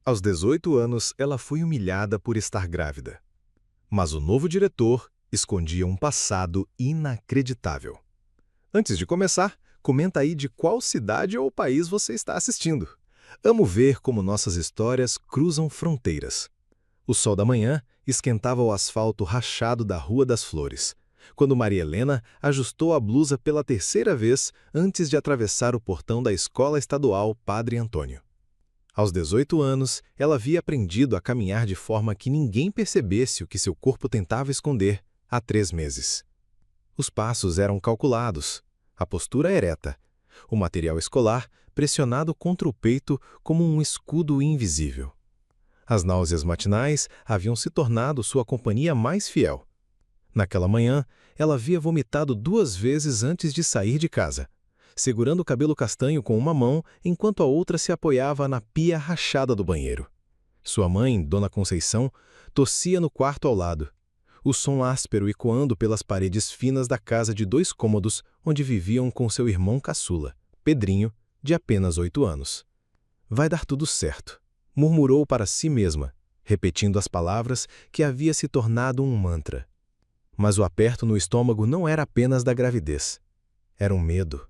Aos 18 anos, ela foi humilhada por estar grávida. Mas o novo diretor escondia um passado inacreditável. Antes de começar, comenta aí de qual cidade ou país você está assistindo. Amo ver como nossas histórias cruzam fronteiras. O sol da manhã esquentava o asfalto rachado da Rua das Flores, quando Maria Helena ajustou a blusa pela terceira vez antes de atravessar o portão da Escola Estadual Padre Antônio. Aos 18 anos, ela havia aprendido a caminhar de forma que ninguém percebesse o que seu corpo tentava esconder há 3 meses. Os passos eram calculados, a postura ereta, o material escolar pressionado contra o peito como um escudo invisível. As náuseas matinais haviam se tornado sua companhia mais fiel. Naquela manhã, ela havia vomitado 2 vezes antes de sair de casa, segurando o cabelo castanho com uma mão enquanto a outra se apoiava na pia rachada do banheiro. Sua mãe, Dona Conceição, tossia no quarto ao lado, o som áspero ecoando pelas paredes finas da casa de 2 cômodos onde viviam com seu irmão caçula, Pedrinho, de apenas 8 anos. Vai dar tudo certo, murmurou para si mesma, repetindo as palavras que havia se tornado um mantra. Mas o aperto no estômago não era apenas da gravidez. Era um medo.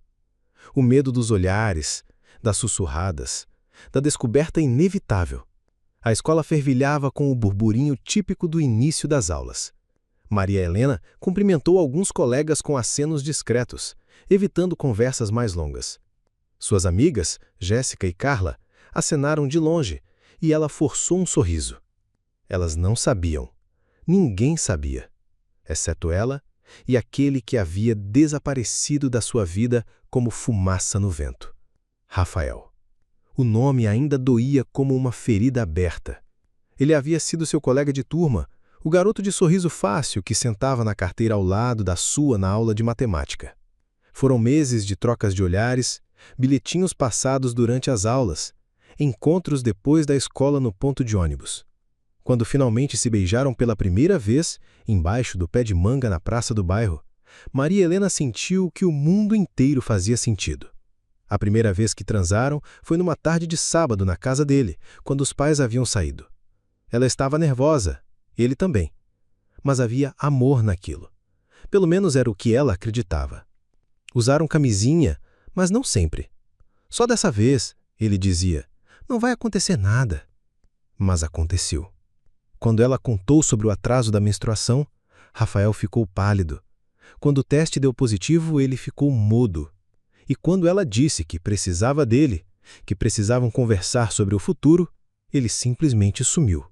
O medo dos olhares, das sussurradas, da descoberta inevitável. A escola fervilhava com o burburinho típico do início das aulas. Maria Helena cumprimentou alguns colegas com acenos discretos, evitando conversas mais longas. Suas amigas, Jéssica e Carla, acenaram de longe, e ela forçou um sorriso. Elas não sabiam. Ninguém sabia, exceto ela e aquele que havia desaparecido da sua vida como fumaça no vento. Rafael. O nome ainda doía como uma ferida aberta. Ele havia sido seu colega de turma, o garoto de sorriso fácil que sentava na carteira ao lado da sua na aula de matemática. Foram meses de trocas de olhares, bilhetinhos passados durante as aulas, encontros depois da escola no ponto de ônibus. Quando finalmente se beijaram pela primeira vez, embaixo do pé de manga na praça do bairro, Maria Helena sentiu que o mundo inteiro fazia sentido. A primeira vez que transaram foi numa tarde de sábado na casa dele, quando os pais haviam saído. Ela estava nervosa, ele também. Mas havia amor naquilo. Pelo menos era o que ela acreditava. Usaram camisinha, mas não sempre. Só dessa vez, ele dizia, não vai acontecer nada. Mas aconteceu. Quando ela contou sobre o atraso da menstruação, Rafael ficou pálido. Quando o teste deu positivo, ele ficou mudo. E quando ela disse que precisava dele, que precisavam conversar sobre o futuro, ele simplesmente sumiu.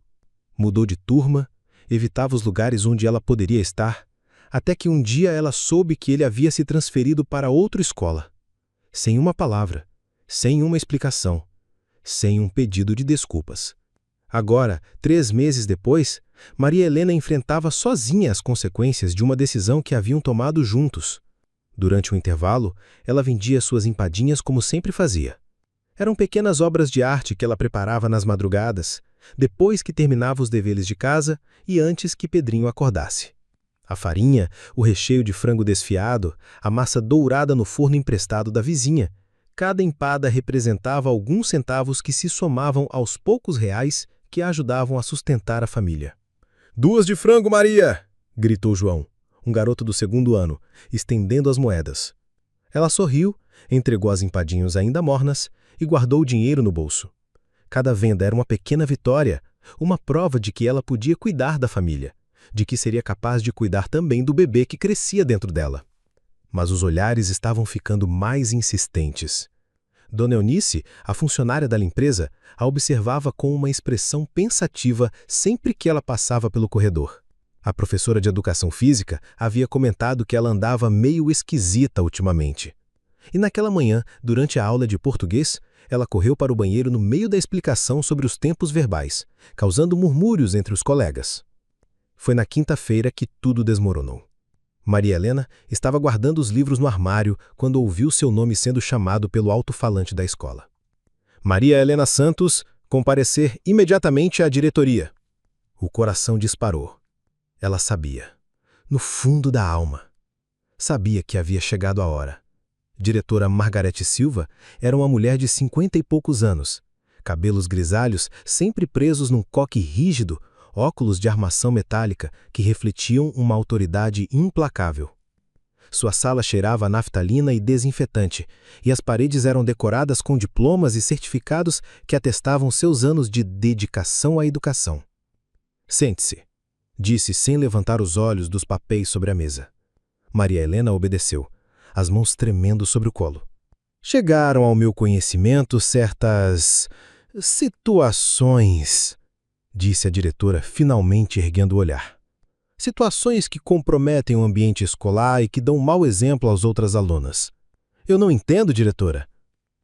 Mudou de turma, evitava os lugares onde ela poderia estar, até que um dia ela soube que ele havia se transferido para outra escola. Sem uma palavra, sem uma explicação, sem um pedido de desculpas. Agora, 3 meses depois, Maria Helena enfrentava sozinha as consequências de uma decisão que haviam tomado juntos. Durante o intervalo, ela vendia suas empadinhas como sempre fazia. Eram pequenas obras de arte que ela preparava nas madrugadas, depois que terminava os deveres de casa e antes que Pedrinho acordasse. A farinha, o recheio de frango desfiado, a massa dourada no forno emprestado da vizinha, cada empada representava alguns centavos que se somavam aos poucos reais que a ajudavam a sustentar a família. "2 de frango, Maria!" gritou João, um garoto do 2º ano, estendendo as moedas. Ela sorriu, entregou as empadinhas ainda mornas e guardou o dinheiro no bolso. Cada venda era uma pequena vitória, uma prova de que ela podia cuidar da família, de que seria capaz de cuidar também do bebê que crescia dentro dela. Mas os olhares estavam ficando mais insistentes. Dona Eunice, a funcionária da limpeza, a observava com uma expressão pensativa sempre que ela passava pelo corredor. A professora de educação física havia comentado que ela andava meio esquisita ultimamente. E naquela manhã, durante a aula de português, ela correu para o banheiro no meio da explicação sobre os tempos verbais, causando murmúrios entre os colegas. Foi na quinta-feira que tudo desmoronou. Maria Helena estava guardando os livros no armário quando ouviu seu nome sendo chamado pelo alto-falante da escola. "Maria Helena Santos, comparecer imediatamente à diretoria." O coração disparou. Ela sabia, no fundo da alma. Sabia que havia chegado a hora. Diretora Margarete Silva era uma mulher de 50 e poucos anos, cabelos grisalhos sempre presos num coque rígido, óculos de armação metálica que refletiam uma autoridade implacável. Sua sala cheirava a naftalina e desinfetante, e as paredes eram decoradas com diplomas e certificados que atestavam seus anos de dedicação à educação. "Sente-se", disse sem levantar os olhos dos papéis sobre a mesa. Maria Helena obedeceu, as mãos tremendo sobre o colo. "Chegaram ao meu conhecimento certas situações", disse a diretora, finalmente erguendo o olhar. "Situações que comprometem o ambiente escolar e que dão mau exemplo às outras alunas." "Eu não entendo, diretora."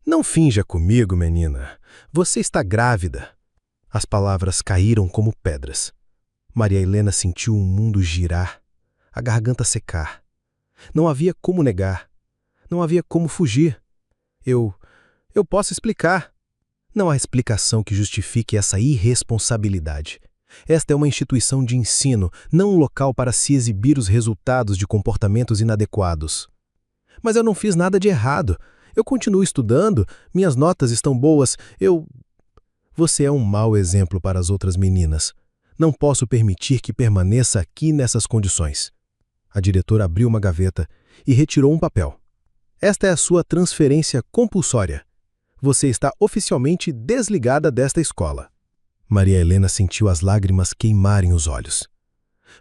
"Não finja comigo, menina. Você está grávida." As palavras caíram como pedras. Maria Helena sentiu o mundo girar, a garganta secar. Não havia como negar. Não havia como fugir. Eu posso explicar." "Não há explicação que justifique essa irresponsabilidade. Esta é uma instituição de ensino, não um local para se exibir os resultados de comportamentos inadequados." "Mas eu não fiz nada de errado. Eu continuo estudando, minhas notas estão boas, Você é um mau exemplo para as outras meninas. Não posso permitir que permaneça aqui nessas condições." A diretora abriu uma gaveta e retirou um papel. "Esta é a sua transferência compulsória. Você está oficialmente desligada desta escola." Maria Helena sentiu as lágrimas queimarem os olhos.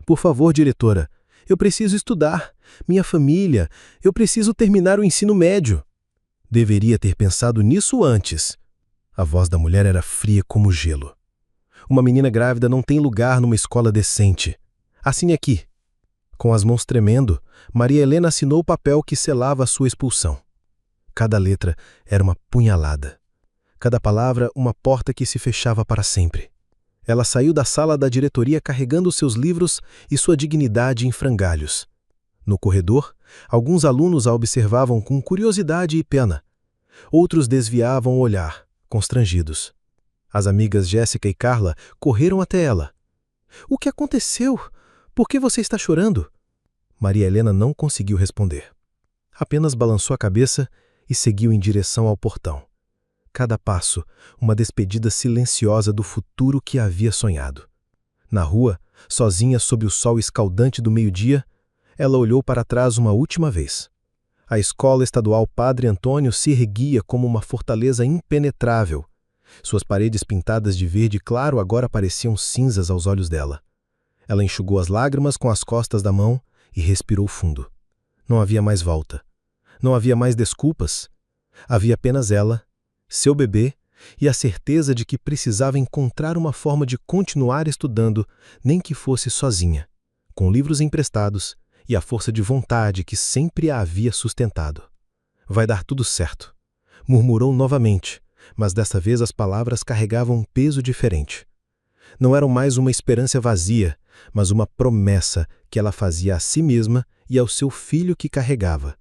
"Por favor, diretora, eu preciso estudar. Minha família, eu preciso terminar o ensino médio." "Deveria ter pensado nisso antes." A voz da mulher era fria como gelo. "Uma menina grávida não tem lugar numa escola decente. Assine aqui." Com as mãos tremendo, Maria Helena assinou o papel que selava a sua expulsão. Cada letra era uma punhalada. Cada palavra, uma porta que se fechava para sempre. Ela saiu da sala da diretoria carregando seus livros e sua dignidade em frangalhos. No corredor, alguns alunos a observavam com curiosidade e pena. Outros desviavam o olhar, constrangidos. As amigas Jéssica e Carla correram até ela. "O que aconteceu? Por que você está chorando?" Maria Helena não conseguiu responder. Apenas balançou a cabeça e seguiu em direção ao portão. Cada passo, uma despedida silenciosa do futuro que havia sonhado. Na rua, sozinha sob o sol escaldante do meio-dia, ela olhou para trás uma última vez. A escola estadual Padre Antônio se erguia como uma fortaleza impenetrável. Suas paredes pintadas de verde claro agora pareciam cinzas aos olhos dela. Ela enxugou as lágrimas com as costas da mão e respirou fundo. Não havia mais volta. Não havia mais desculpas. Havia apenas ela, seu bebê e a certeza de que precisava encontrar uma forma de continuar estudando, nem que fosse sozinha, com livros emprestados e a força de vontade que sempre a havia sustentado. "Vai dar tudo certo", murmurou novamente, mas desta vez as palavras carregavam um peso diferente. Não eram mais uma esperança vazia, mas uma promessa que ela fazia a si mesma e ao seu filho que carregava.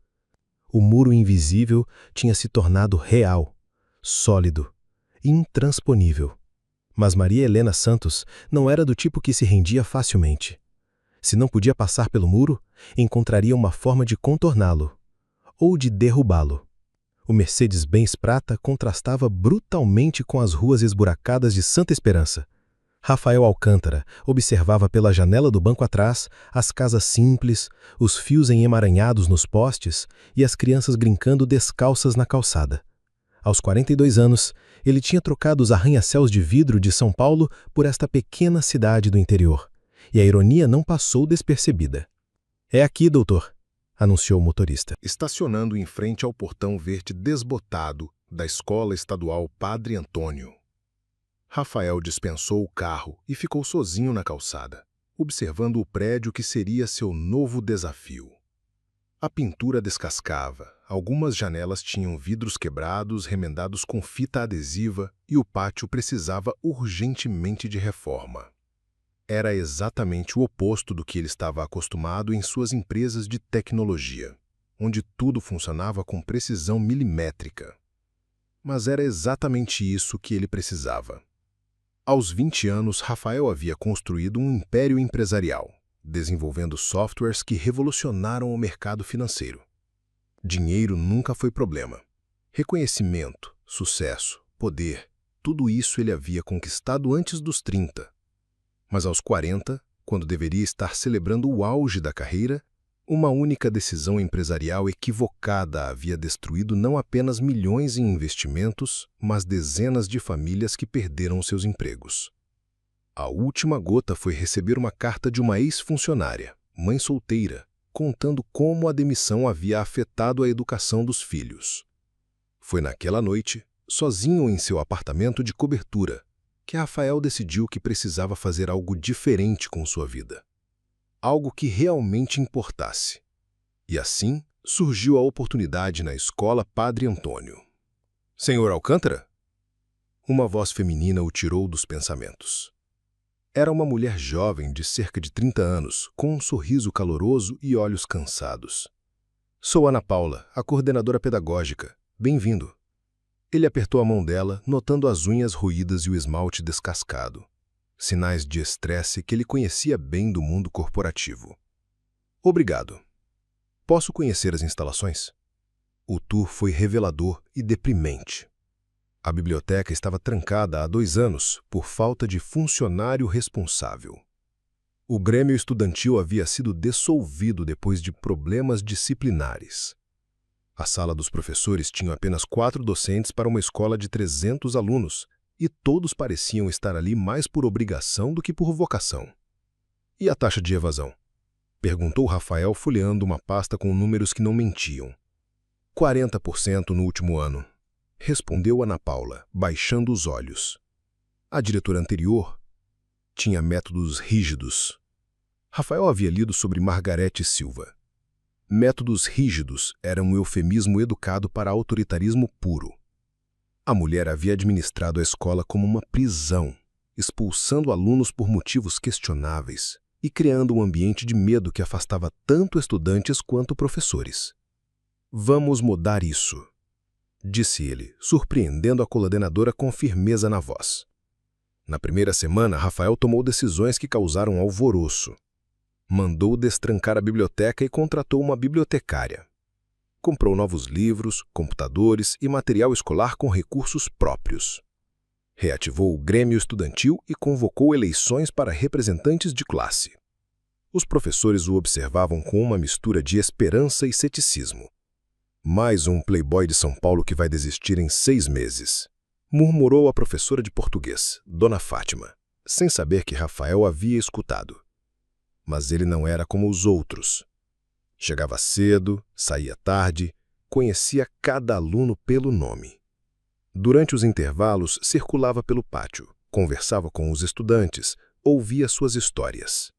O muro invisível tinha se tornado real, sólido, intransponível. Mas Maria Helena Santos não era do tipo que se rendia facilmente. Se não podia passar pelo muro, encontraria uma forma de contorná-lo, ou de derrubá-lo. O Mercedes-Benz prata contrastava brutalmente com as ruas esburacadas de Santa Esperança. Rafael Alcântara observava pela janela do banco atrás as casas simples, os fios emaranhados nos postes e as crianças brincando descalças na calçada. Aos 42 anos, ele tinha trocado os arranha-céus de vidro de São Paulo por esta pequena cidade do interior. E a ironia não passou despercebida. "É aqui, doutor", anunciou o motorista. Estacionando em frente ao portão verde desbotado da Escola Estadual Padre Antônio. Rafael dispensou o carro e ficou sozinho na calçada, observando o prédio que seria seu novo desafio. A pintura descascava, algumas janelas tinham vidros quebrados, remendados com fita adesiva, e o pátio precisava urgentemente de reforma. Era exatamente o oposto do que ele estava acostumado em suas empresas de tecnologia, onde tudo funcionava com precisão milimétrica. Mas era exatamente isso que ele precisava. Aos 20 anos, Rafael havia construído um império empresarial, desenvolvendo softwares que revolucionaram o mercado financeiro. Dinheiro nunca foi problema. Reconhecimento, sucesso, poder, Tudo isso ele havia conquistado antes dos 30. Mas aos 40, quando deveria estar celebrando o auge da carreira, uma única decisão empresarial equivocada havia destruído não apenas milhões em investimentos, mas dezenas de famílias que perderam seus empregos. A última gota foi receber uma carta de uma ex-funcionária, mãe solteira, contando como a demissão havia afetado a educação dos filhos. Foi naquela noite, sozinho em seu apartamento de cobertura, que Rafael decidiu que precisava fazer algo diferente com sua vida. Algo que realmente importasse. E assim surgiu a oportunidade na escola Padre Antônio. Senhor Alcântara? Uma voz feminina o tirou dos pensamentos. Era uma mulher jovem de cerca de 30 anos, com um sorriso caloroso e olhos cansados. Sou Ana Paula, a coordenadora pedagógica. Bem-vindo. Ele apertou a mão dela, notando as unhas roídas e o esmalte descascado. Sinais de estresse que ele conhecia bem do mundo corporativo. Obrigado. Posso conhecer as instalações? O tour foi revelador e deprimente. A biblioteca estava trancada há 2 anos por falta de funcionário responsável. O Grêmio Estudantil havia sido dissolvido depois de problemas disciplinares. A sala dos professores tinha apenas 4 docentes para uma escola de 300 alunos, e todos pareciam estar ali mais por obrigação do que por vocação. E a taxa de evasão? Perguntou Rafael, folheando uma pasta com números que não mentiam. 40% no último ano. Respondeu Ana Paula, baixando os olhos. A diretora anterior tinha métodos rígidos. Rafael havia lido sobre Margarete Silva. Métodos rígidos eram um eufemismo educado para autoritarismo puro. A mulher havia administrado a escola como uma prisão, expulsando alunos por motivos questionáveis e criando um ambiente de medo que afastava tanto estudantes quanto professores. Vamos mudar isso, disse ele, surpreendendo a coordenadora com firmeza na voz. Na primeira semana, Rafael tomou decisões que causaram alvoroço. Mandou destrancar a biblioteca e contratou uma bibliotecária. Comprou novos livros, computadores e material escolar com recursos próprios. Reativou o Grêmio Estudantil e convocou eleições para representantes de classe. Os professores o observavam com uma mistura de esperança e ceticismo. Mais um playboy de São Paulo que vai desistir em 6 meses, murmurou a professora de português, Dona Fátima, sem saber que Rafael havia escutado. Mas ele não era como os outros. Chegava cedo, saía tarde, conhecia cada aluno pelo nome. Durante os intervalos, circulava pelo pátio, conversava com os estudantes, ouvia suas histórias.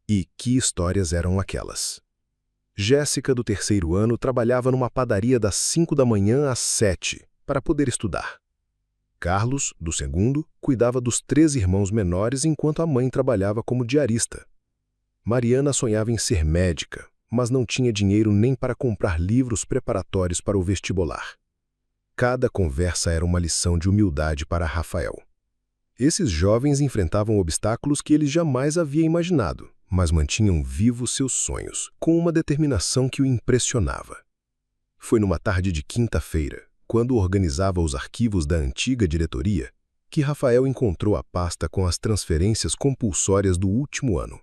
E que histórias eram aquelas? Jéssica, do 3º ano, trabalhava numa padaria das 5 da manhã às 7, para poder estudar. Carlos, do 2º, cuidava dos 3 irmãos menores enquanto a mãe trabalhava como diarista. Mariana sonhava em ser médica, mas não tinha dinheiro nem para comprar livros preparatórios para o vestibular. Cada conversa era uma lição de humildade para Rafael. Esses jovens enfrentavam obstáculos que ele jamais havia imaginado, mas mantinham vivos seus sonhos, com uma determinação que o impressionava. Foi numa tarde de quinta-feira, quando organizava os arquivos da antiga diretoria, que Rafael encontrou a pasta com as transferências compulsórias do último ano.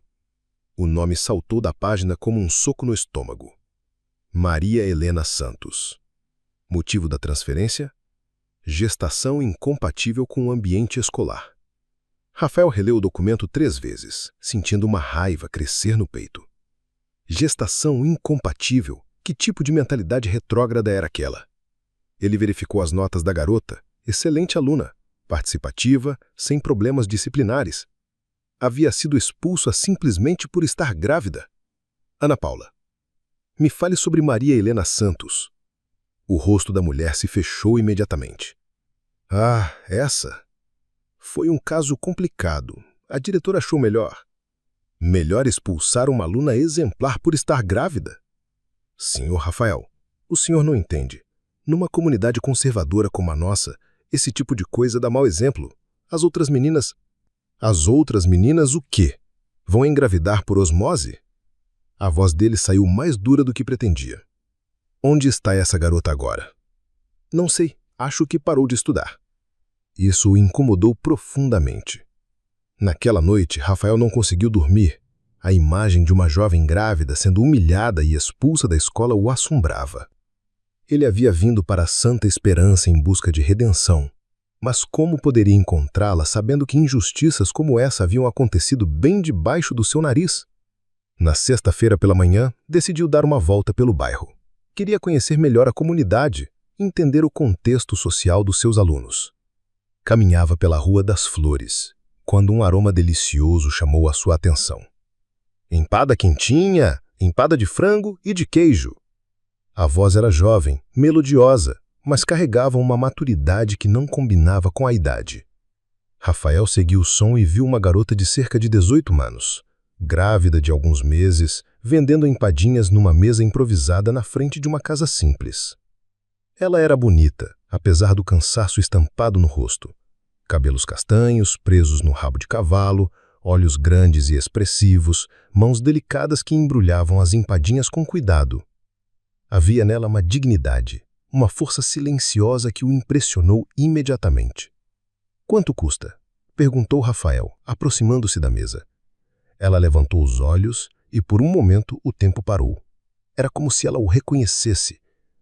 O nome saltou da página como um soco no estômago. Maria Helena Santos. Motivo da transferência? Gestação incompatível com o ambiente escolar. Rafael releu o documento 3 vezes, sentindo uma raiva crescer no peito. Gestação incompatível? Que tipo de mentalidade retrógrada era aquela? Ele verificou as notas da garota, excelente aluna, participativa, sem problemas disciplinares. Havia sido expulsa simplesmente por estar grávida. Ana Paula, me fale sobre Maria Helena Santos. O rosto da mulher se fechou imediatamente. Ah, essa? Foi um caso complicado. A diretora achou melhor. Melhor expulsar uma aluna exemplar por estar grávida? Senhor Rafael, o senhor não entende. Numa comunidade conservadora como a nossa, esse tipo de coisa dá mau exemplo. As outras meninas o quê? Vão engravidar por osmose? A voz dele saiu mais dura do que pretendia. Onde está essa garota agora? Não sei, acho que parou de estudar. Isso o incomodou profundamente. Naquela noite, Rafael não conseguiu dormir. A imagem de uma jovem grávida sendo humilhada e expulsa da escola o assombrava. Ele havia vindo para a Santa Esperança em busca de redenção. Mas como poderia encontrá-la sabendo que injustiças como essa haviam acontecido bem debaixo do seu nariz? Na sexta-feira pela manhã, decidiu dar uma volta pelo bairro. Queria conhecer melhor a comunidade e entender o contexto social dos seus alunos. Caminhava pela Rua das Flores, quando um aroma delicioso chamou a sua atenção. Empada quentinha, empada de frango e de queijo. A voz era jovem, melodiosa, mas carregava uma maturidade que não combinava com a idade. Rafael seguiu o som e viu uma garota de cerca de 18 anos, grávida de alguns meses, vendendo empadinhas numa mesa improvisada na frente de uma casa simples. Ela era bonita, apesar do cansaço estampado no rosto. Cabelos castanhos, presos no rabo de cavalo, olhos grandes e expressivos, mãos delicadas que embrulhavam as empadinhas com cuidado. Havia nela uma dignidade, uma força silenciosa que o impressionou imediatamente. "Quanto custa?" perguntou Rafael, aproximando-se da mesa. Ela levantou os olhos e, por um momento, o tempo parou. Era como se ela o reconhecesse,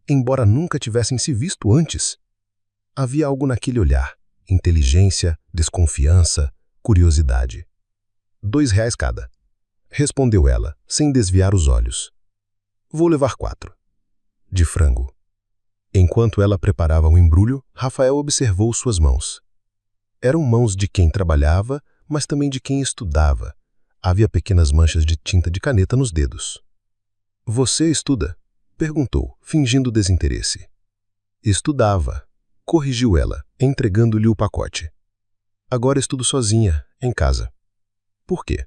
embora nunca tivessem se visto antes. Havia algo naquele olhar, inteligência, desconfiança, curiosidade. "R$ 2 cada", respondeu ela, sem desviar os olhos. "Vou levar 4. De frango." Enquanto ela preparava o embrulho, Rafael observou suas mãos. Eram mãos de quem trabalhava, mas também de quem estudava. Havia pequenas manchas de tinta de caneta nos dedos. "Você estuda?" perguntou, fingindo desinteresse. "Estudava", corrigiu ela, entregando-lhe o pacote. "Agora estudo sozinha, em casa." "Por quê?"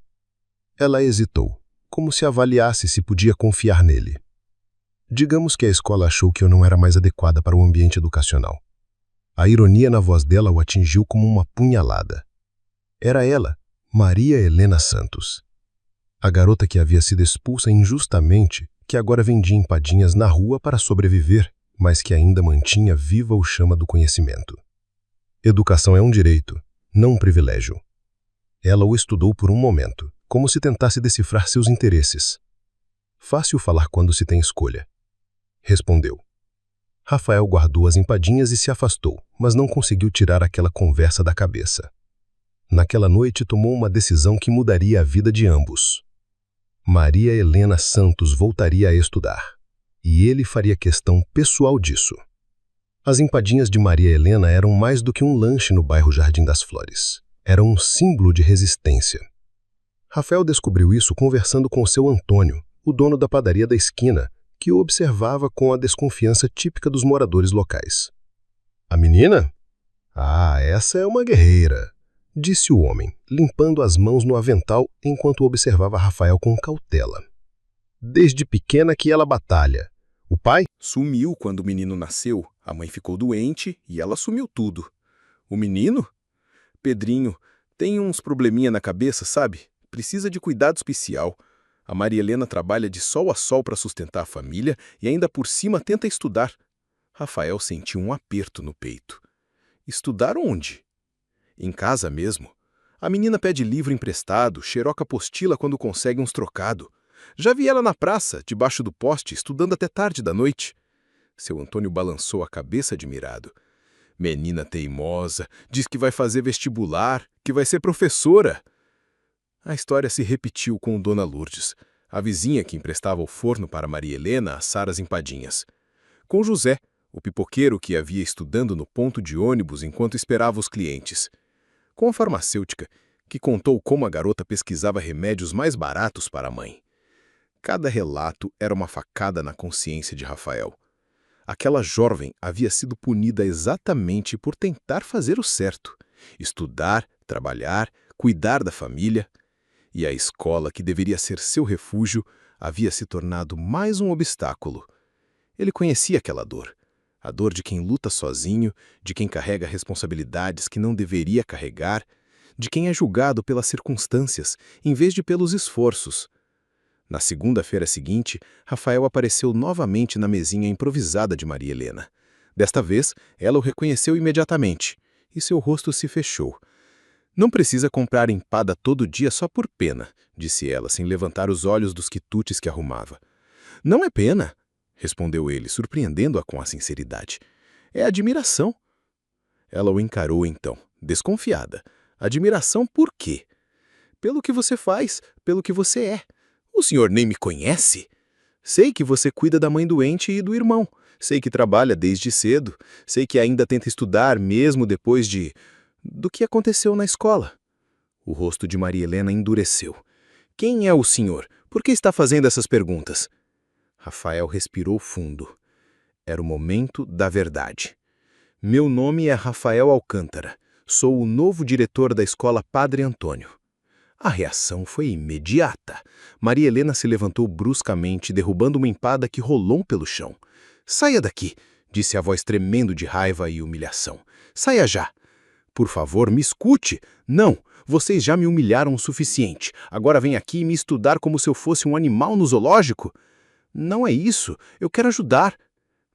Ela hesitou, como se avaliasse se podia confiar nele. "Digamos que a escola achou que eu não era mais adequada para o ambiente educacional." A ironia na voz dela o atingiu como uma punhalada. Era ela, Maria Helena Santos. A garota que havia sido expulsa injustamente, que agora vendia empadinhas na rua para sobreviver, mas que ainda mantinha viva o chama do conhecimento. Educação é um direito, não um privilégio. Ela o estudou por um momento, como se tentasse decifrar seus interesses. "Fácil falar quando se tem escolha", respondeu. Rafael guardou as empadinhas e se afastou, mas não conseguiu tirar aquela conversa da cabeça. Naquela noite tomou uma decisão que mudaria a vida de ambos. Maria Helena Santos voltaria a estudar, e ele faria questão pessoal disso. As empadinhas de Maria Helena eram mais do que um lanche no bairro Jardim das Flores. Eram um símbolo de resistência. Rafael descobriu isso conversando com o seu Antônio, o dono da padaria da esquina, que o observava com a desconfiança típica dos moradores locais. "A menina? Ah, essa é uma guerreira", disse o homem, limpando as mãos no avental enquanto observava Rafael com cautela. "Desde pequena que ela batalha. O pai?" "Sumiu quando o menino nasceu. A mãe ficou doente e ela sumiu tudo. O menino? Pedrinho, tem uns probleminha na cabeça, sabe? Precisa de cuidado especial. A Maria Helena trabalha de sol a sol para sustentar a família e ainda por cima tenta estudar." Rafael sentiu um aperto no peito. Estudar onde? Em casa mesmo. A menina pede livro emprestado, xeroca apostila quando consegue uns trocado. Já vi ela na praça, debaixo do poste, estudando até tarde da noite. Seu Antônio balançou a cabeça admirado. "Menina teimosa, diz que vai fazer vestibular, que vai ser professora." A história se repetiu com Dona Lourdes, a vizinha que emprestava o forno para Maria Helena assar as empadinhas. Com José, o pipoqueiro que havia estudando no ponto de ônibus enquanto esperava os clientes. Com a farmacêutica, que contou como a garota pesquisava remédios mais baratos para a mãe. Cada relato era uma facada na consciência de Rafael. Aquela jovem havia sido punida exatamente por tentar fazer o certo, estudar, trabalhar, cuidar da família. E a escola, que deveria ser seu refúgio, havia se tornado mais um obstáculo. Ele conhecia aquela dor. A dor de quem luta sozinho, de quem carrega responsabilidades que não deveria carregar, de quem é julgado pelas circunstâncias, em vez de pelos esforços. Na segunda-feira seguinte, Rafael apareceu novamente na mesinha improvisada de Maria Helena. Desta vez, ela o reconheceu imediatamente. e seu rosto se fechou. Não precisa comprar empada todo dia só por pena, disse ela, sem levantar os olhos dos quitutes que arrumava. Não é pena, respondeu ele, surpreendendo-a com a sinceridade. É admiração. Ela o encarou então, desconfiada. Admiração por quê? Pelo que você faz, pelo que você é. O senhor nem me conhece? Sei que você cuida da mãe doente e do irmão. Sei que trabalha desde cedo. Sei que ainda tenta estudar mesmo depois do que aconteceu na escola. O rosto de Maria Helena endureceu. Quem é o senhor? Por que está fazendo essas perguntas? Rafael respirou fundo. Era o momento da verdade. Meu nome é Rafael Alcântara. Sou o novo diretor da escola Padre Antônio. A reação foi imediata. Maria Helena se levantou bruscamente, derrubando uma empada que rolou pelo chão. Saia daqui, disse a voz tremendo de raiva e humilhação. Saia já. Por favor, me escute. Não, vocês já me humilharam o suficiente. Agora vem aqui me estudar como se eu fosse um animal no zoológico? Não é isso, eu quero ajudar.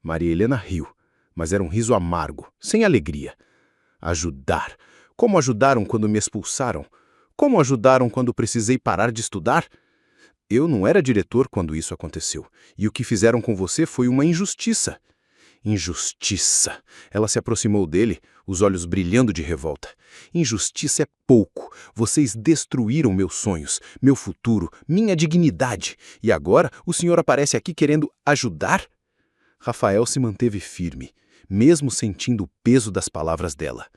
Maria Helena riu, mas era um riso amargo, sem alegria. Ajudar? Como ajudaram quando me expulsaram? Como ajudaram quando precisei parar de estudar? Eu não era diretor quando isso aconteceu, e o que fizeram com você foi uma injustiça. Injustiça. Ela se aproximou dele, os olhos brilhando de revolta. Injustiça é pouco. Vocês destruíram meus sonhos, meu futuro, minha dignidade. E agora o senhor aparece aqui querendo ajudar? Rafael se manteve firme, mesmo sentindo o peso das palavras dela.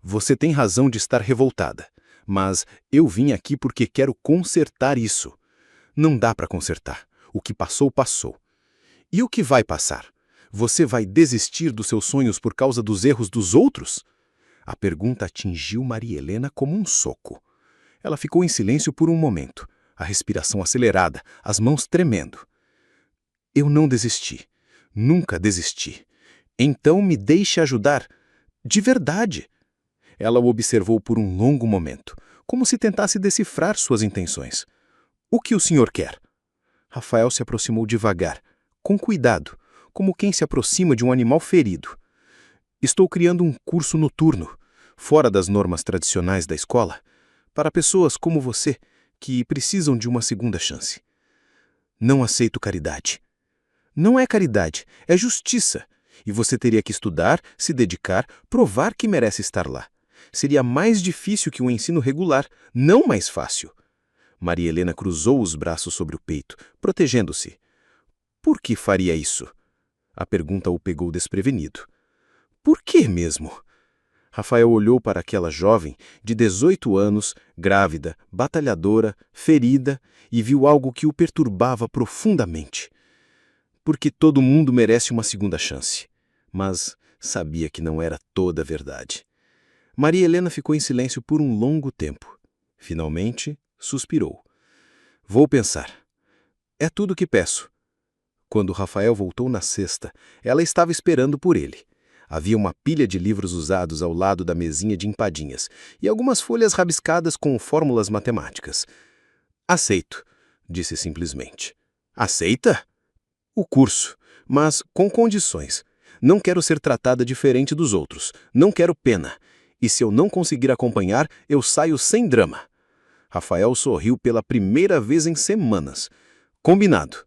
Você tem razão de estar revoltada, mas eu vim aqui porque quero consertar isso. Não dá para consertar. O que passou, passou. E o que vai passar? Você vai desistir dos seus sonhos por causa dos erros dos outros? A pergunta atingiu Maria Helena como um soco. Ela ficou em silêncio por um momento, a respiração acelerada, as mãos tremendo. Eu não desisti. Nunca desisti. Então me deixe ajudar. De verdade. Ela o observou por um longo momento, como se tentasse decifrar suas intenções. O que o senhor quer? Rafael se aproximou devagar, com cuidado, como quem se aproxima de um animal ferido. Estou criando um curso noturno, fora das normas tradicionais da escola, para pessoas como você, que precisam de uma segunda chance. Não aceito caridade. Não é caridade, é justiça. E você teria que estudar, se dedicar, provar que merece estar lá. Seria mais difícil que um ensino regular, não mais fácil. Maria Helena cruzou os braços sobre o peito, protegendo-se. Por que faria isso? A pergunta o pegou desprevenido. Por que mesmo? Rafael olhou para aquela jovem de 18 anos, grávida, batalhadora, ferida, e viu algo que o perturbava profundamente. Porque todo mundo merece uma segunda chance. Mas sabia que não era toda a verdade. Maria Helena ficou em silêncio por um longo tempo. Finalmente, suspirou. Vou pensar. É tudo o que peço. Quando Rafael voltou na sexta, ela estava esperando por ele. Havia uma pilha de livros usados ao lado da mesinha de empadinhas e algumas folhas rabiscadas com fórmulas matemáticas. Aceito, disse simplesmente. Aceita? O curso, mas com condições. Não quero ser tratada diferente dos outros. Não quero pena. E se eu não conseguir acompanhar, eu saio sem drama. Rafael sorriu pela primeira vez em semanas. Combinado.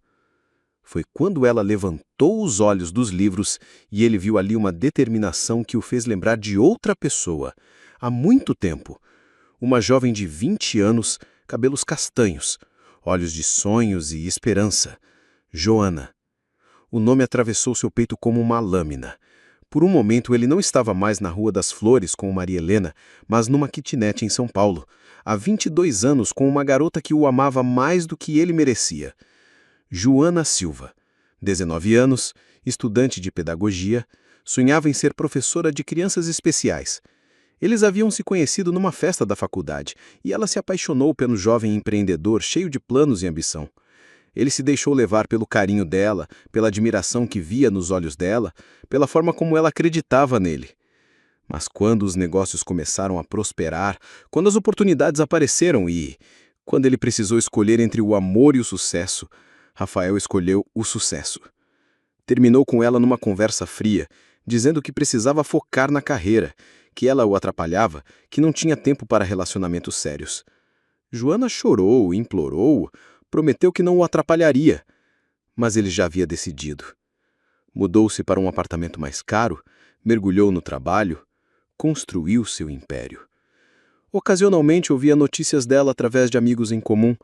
Foi quando ela levantou os olhos dos livros e ele viu ali uma determinação que o fez lembrar de outra pessoa. Há muito tempo. Uma jovem de 20 anos, cabelos castanhos, olhos de sonhos e esperança. Joana. O nome atravessou seu peito como uma lâmina. Por um momento ele não estava mais na Rua das Flores com Maria Helena, mas numa kitnet em São Paulo, há 22 anos com uma garota que o amava mais do que ele merecia. Joana Silva, 19 anos, estudante de pedagogia, sonhava em ser professora de crianças especiais. Eles haviam se conhecido numa festa da faculdade e ela se apaixonou pelo jovem empreendedor cheio de planos e ambição. Ele se deixou levar pelo carinho dela, pela admiração que via nos olhos dela, pela forma como ela acreditava nele. Mas quando os negócios começaram a prosperar, quando as oportunidades apareceram e, quando ele precisou escolher entre o amor e o sucesso, Rafael escolheu o sucesso. Terminou com ela numa conversa fria, dizendo que precisava focar na carreira, que ela o atrapalhava, que não tinha tempo para relacionamentos sérios. Joana chorou, implorou, prometeu que não o atrapalharia, mas ele já havia decidido. Mudou-se para um apartamento mais caro, mergulhou no trabalho, construiu seu império. Ocasionalmente ouvia notícias dela através de amigos em comum,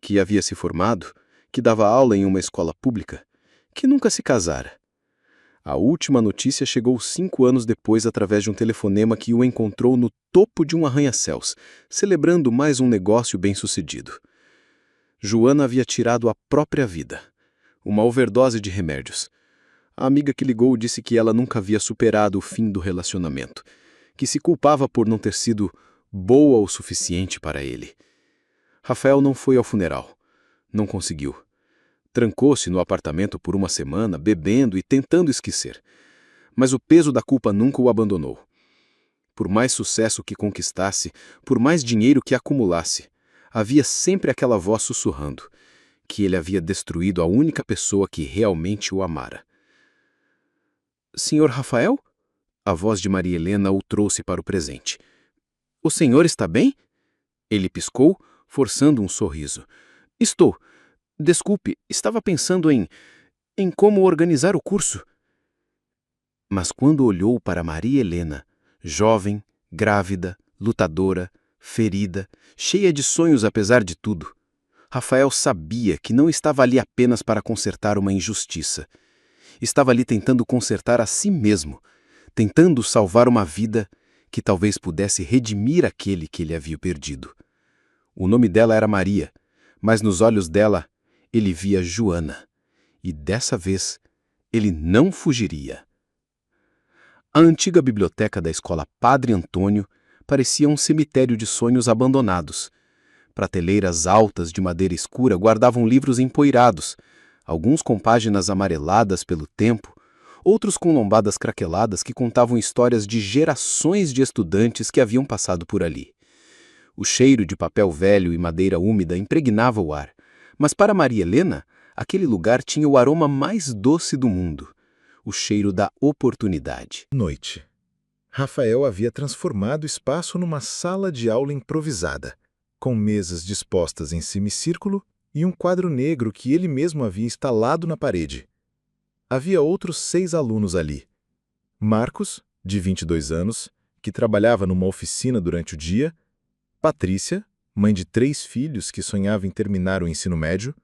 que havia se formado, que dava aula em uma escola pública, que nunca se casara. A última notícia chegou 5 anos depois através de um telefonema que o encontrou no topo de um arranha-céus, celebrando mais um negócio bem-sucedido. Joana havia tirado a própria vida, uma overdose de remédios. A amiga que ligou disse que ela nunca havia superado o fim do relacionamento, que se culpava por não ter sido boa o suficiente para ele. Rafael não foi ao funeral. Não conseguiu. Trancou-se no apartamento por uma semana, bebendo e tentando esquecer. Mas o peso da culpa nunca o abandonou. Por mais sucesso que conquistasse, por mais dinheiro que acumulasse, havia sempre aquela voz sussurrando que ele havia destruído a única pessoa que realmente o amara. Senhor Rafael? A voz de Maria Helena o trouxe para o presente. O senhor está bem? Ele piscou, forçando um sorriso. Estou. Desculpe, estava pensando em como organizar o curso. Mas quando olhou para Maria Helena, jovem, grávida, lutadora, ferida, cheia de sonhos apesar de tudo, Rafael sabia que não estava ali apenas para consertar uma injustiça. Estava ali tentando consertar a si mesmo, tentando salvar uma vida que talvez pudesse redimir aquele que ele havia perdido. O nome dela era Maria, mas nos olhos dela ele via Joana, e dessa vez ele não fugiria. A antiga biblioteca da escola Padre Antônio parecia um cemitério de sonhos abandonados. Prateleiras altas de madeira escura guardavam livros empoeirados, alguns com páginas amareladas pelo tempo, outros com lombadas craqueladas que contavam histórias de gerações de estudantes que haviam passado por ali. O cheiro de papel velho e madeira úmida impregnava o ar, mas para Maria Helena, aquele lugar tinha o aroma mais doce do mundo, o cheiro da oportunidade. Noite. Rafael havia transformado o espaço numa sala de aula improvisada, com mesas dispostas em semicírculo e um quadro negro que ele mesmo havia instalado na parede. Havia outros 6 alunos ali. Marcos, de 22 anos, que trabalhava numa oficina durante o dia, Patrícia, mãe de 3 filhos que sonhava em terminar o ensino médio,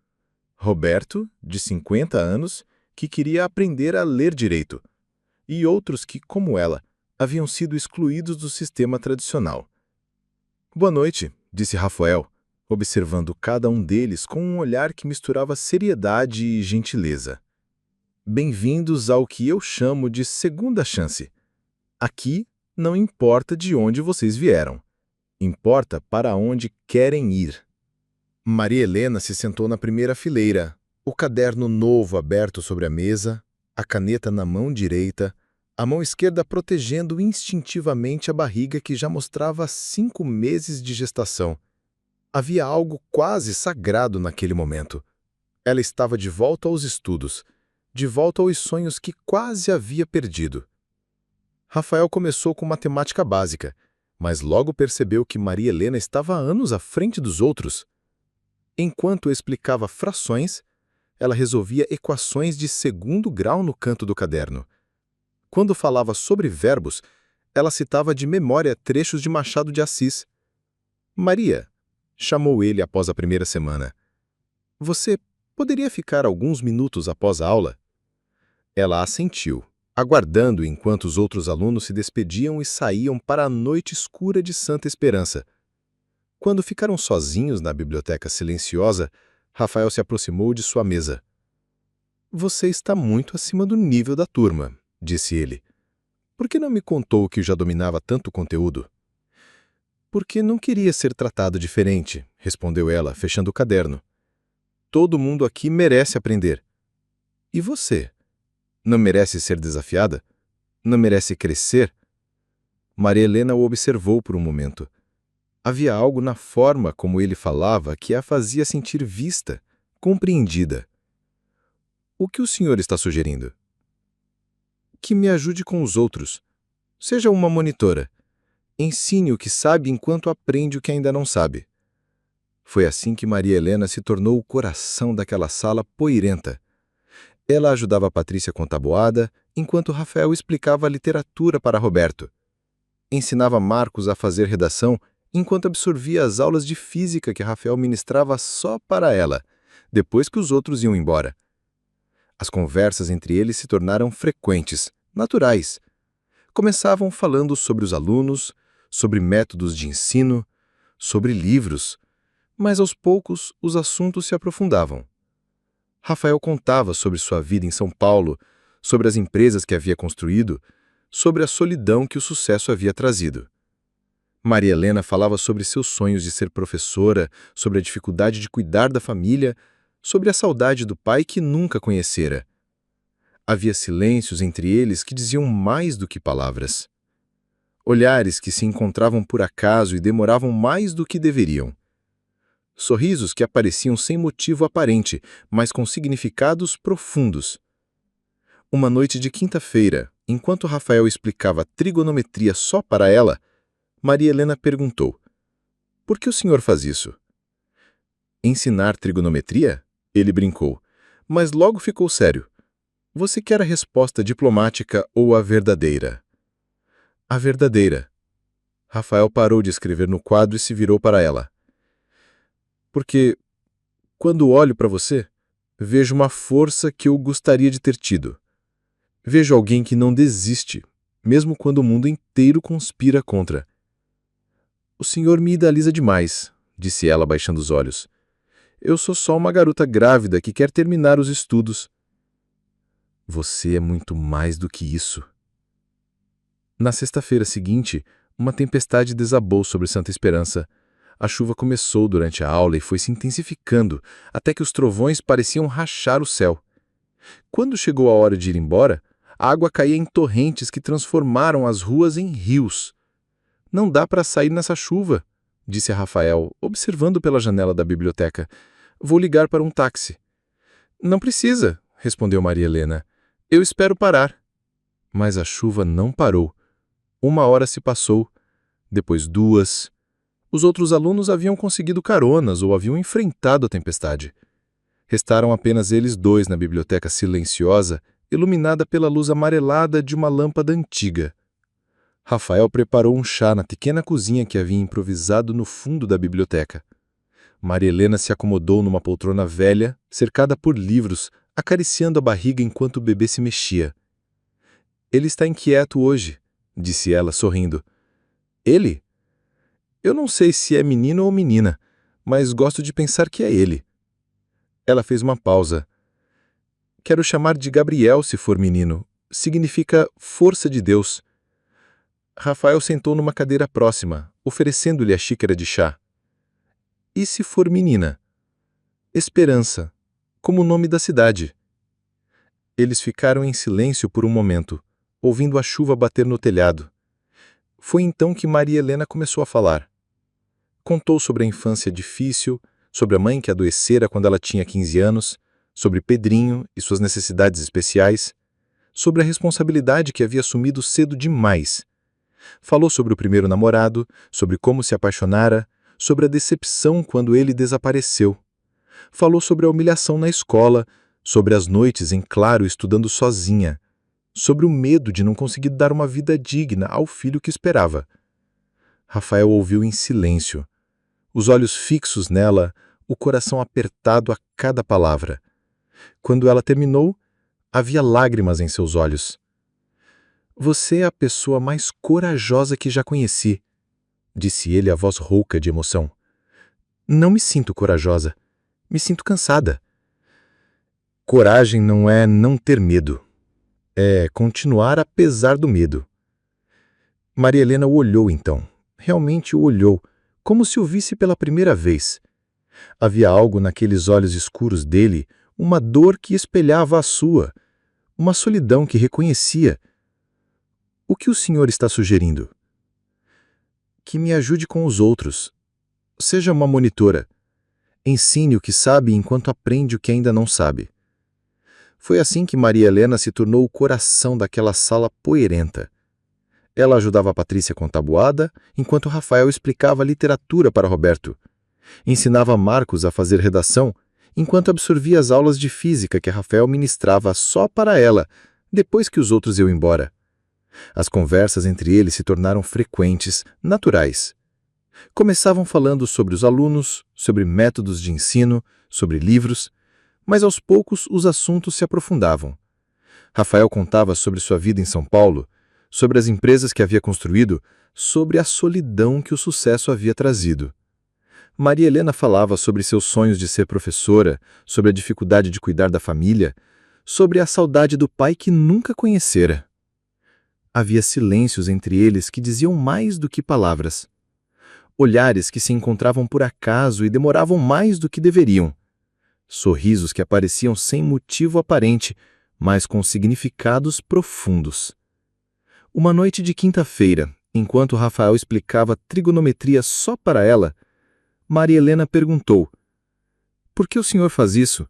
Roberto, de 50 anos, que queria aprender a ler direito, e outros que, como ela, haviam sido excluídos do sistema tradicional. Boa noite, disse Rafael, observando cada um deles com um olhar que misturava seriedade e gentileza. Bem-vindos ao que eu chamo de segunda chance. Aqui não importa de onde vocês vieram. Importa para onde querem ir. Maria Helena se sentou na primeira fileira, o caderno novo aberto sobre a mesa, a caneta na mão direita, a mão esquerda protegendo instintivamente a barriga que já mostrava 5 meses de gestação. Havia algo quase sagrado naquele momento. Ela estava de volta aos estudos, de volta aos sonhos que quase havia perdido. Rafael começou com matemática básica, mas logo percebeu que Maria Helena estava há anos à frente dos outros. Enquanto explicava frações, ela resolvia equações de 2º grau no canto do caderno. Quando falava sobre verbos, ela citava de memória trechos de Machado de Assis. Maria, chamou ele após a primeira semana. Você poderia ficar alguns minutos após a aula? Ela assentiu, aguardando enquanto os outros alunos se despediam e saíam para a noite escura de Santa Esperança. Quando ficaram sozinhos na biblioteca silenciosa, Rafael se aproximou de sua mesa. Você está muito acima do nível da turma, disse ele. Por que não me contou que já dominava tanto conteúdo? Porque não queria ser tratado diferente, respondeu ela, fechando o caderno. Todo mundo aqui merece aprender. E você? Não merece ser desafiada? Não merece crescer? Maria Helena o observou por um momento. Havia algo na forma como ele falava que a fazia sentir vista, compreendida. O que o senhor está sugerindo? Que me ajude com os outros. Seja uma monitora. Ensine o que sabe enquanto aprende o que ainda não sabe. Foi assim que Maria Helena se tornou o coração daquela sala poeirenta. Ela ajudava a Patrícia com tabuada, enquanto Rafael explicava a literatura para Roberto. Ensinava Marcos a fazer redação, enquanto absorvia as aulas de física que Rafael ministrava só para ela, depois que os outros iam embora. As conversas entre eles se tornaram frequentes, naturais. Começavam falando sobre os alunos, sobre métodos de ensino, sobre livros, mas aos poucos os assuntos se aprofundavam. Rafael contava sobre sua vida em São Paulo, sobre as empresas que havia construído, sobre a solidão que o sucesso havia trazido. Maria Helena falava sobre seus sonhos de ser professora, sobre a dificuldade de cuidar da família, sobre a saudade do pai que nunca conhecera. Havia silêncios entre eles que diziam mais do que palavras. Olhares que se encontravam por acaso e demoravam mais do que deveriam. Sorrisos que apareciam sem motivo aparente, mas com significados profundos. Uma noite de quinta-feira, enquanto Rafael explicava trigonometria só para ela, Maria Helena perguntou: "Por que o senhor faz isso?" "Ensinar trigonometria?" Ele brincou, mas logo ficou sério. "Você quer a resposta diplomática ou a verdadeira?" "A verdadeira." Rafael parou de escrever no quadro e se virou para ela. "Porque, quando olho para você, vejo uma força que eu gostaria de ter tido. Vejo alguém que não desiste, mesmo quando o mundo inteiro conspira contra." "O senhor me idealiza demais", disse ela baixando os olhos. "Eu sou só uma garota grávida que quer terminar os estudos." "Você é muito mais do que isso." Na sexta-feira seguinte, uma tempestade desabou sobre Santa Esperança. A chuva começou durante a aula e foi se intensificando, até que os trovões pareciam rachar o céu. Quando chegou a hora de ir embora, a água caía em torrentes que transformaram as ruas em rios. "Não dá para sair nessa chuva", disse a Rafael, observando pela janela da biblioteca. "Vou ligar para um táxi." "Não precisa", respondeu Maria Helena. "Eu espero parar." Mas a chuva não parou. 1 hora se passou, depois 2. Os outros alunos haviam conseguido caronas ou haviam enfrentado a tempestade. Restaram apenas eles dois na biblioteca silenciosa, iluminada pela luz amarelada de uma lâmpada antiga. Rafael preparou um chá na pequena cozinha que havia improvisado no fundo da biblioteca. Maria Helena se acomodou numa poltrona velha, cercada por livros, acariciando a barriga enquanto o bebê se mexia. "Ele está inquieto hoje", disse ela, sorrindo. "Ele? Eu não sei se é menino ou menina, mas gosto de pensar que é ele." Ela fez uma pausa. "Quero chamar de Gabriel se for menino. Significa força de Deus." Rafael sentou numa cadeira próxima, oferecendo-lhe a xícara de chá. "E se for menina?" "Esperança, como o nome da cidade." Eles ficaram em silêncio por um momento, ouvindo a chuva bater no telhado. Foi então que Maria Helena começou a falar. Contou sobre a infância difícil, sobre a mãe que adoecera quando ela tinha 15 anos, sobre Pedrinho e suas necessidades especiais, sobre a responsabilidade que havia assumido cedo demais. Falou sobre o primeiro namorado, sobre como se apaixonara, sobre a decepção quando ele desapareceu. Falou sobre a humilhação na escola, sobre as noites em claro estudando sozinha, sobre o medo de não conseguir dar uma vida digna ao filho que esperava. Rafael ouviu em silêncio, os olhos fixos nela, o coração apertado a cada palavra. Quando ela terminou, havia lágrimas em seus olhos. "Você é a pessoa mais corajosa que já conheci", disse ele, a voz rouca de emoção. "Não me sinto corajosa. Me sinto cansada." Coragem não é não ter medo. É continuar apesar do medo. Maria Helena o olhou então. Realmente o olhou, como se o visse pela primeira vez. Havia algo naqueles olhos escuros dele, uma dor que espelhava a sua, uma solidão que reconhecia. "O que o senhor está sugerindo?" "Que me ajude com os outros. Seja uma monitora. Ensine o que sabe enquanto aprende o que ainda não sabe." Foi assim que Maria Helena se tornou o coração daquela sala poeirenta. Ela ajudava a Patrícia com tabuada, enquanto Rafael explicava literatura para Roberto. Ensinava Marcos a fazer redação, enquanto absorvia as aulas de física que Rafael ministrava só para ela, depois que os outros iam embora. As conversas entre eles se tornaram frequentes, naturais. Começavam falando sobre os alunos, sobre métodos de ensino, sobre livros, mas aos poucos os assuntos se aprofundavam. Rafael contava sobre sua vida em São Paulo, sobre as empresas que havia construído, sobre a solidão que o sucesso havia trazido. Maria Helena falava sobre seus sonhos de ser professora, sobre a dificuldade de cuidar da família, sobre a saudade do pai que nunca conhecera. Havia silêncios entre eles que diziam mais do que palavras. Olhares que se encontravam por acaso e demoravam mais do que deveriam. Sorrisos que apareciam sem motivo aparente, mas com significados profundos. Uma noite de quinta-feira, enquanto Rafael explicava trigonometria só para ela, Maria Helena perguntou: "Por que o senhor faz isso?"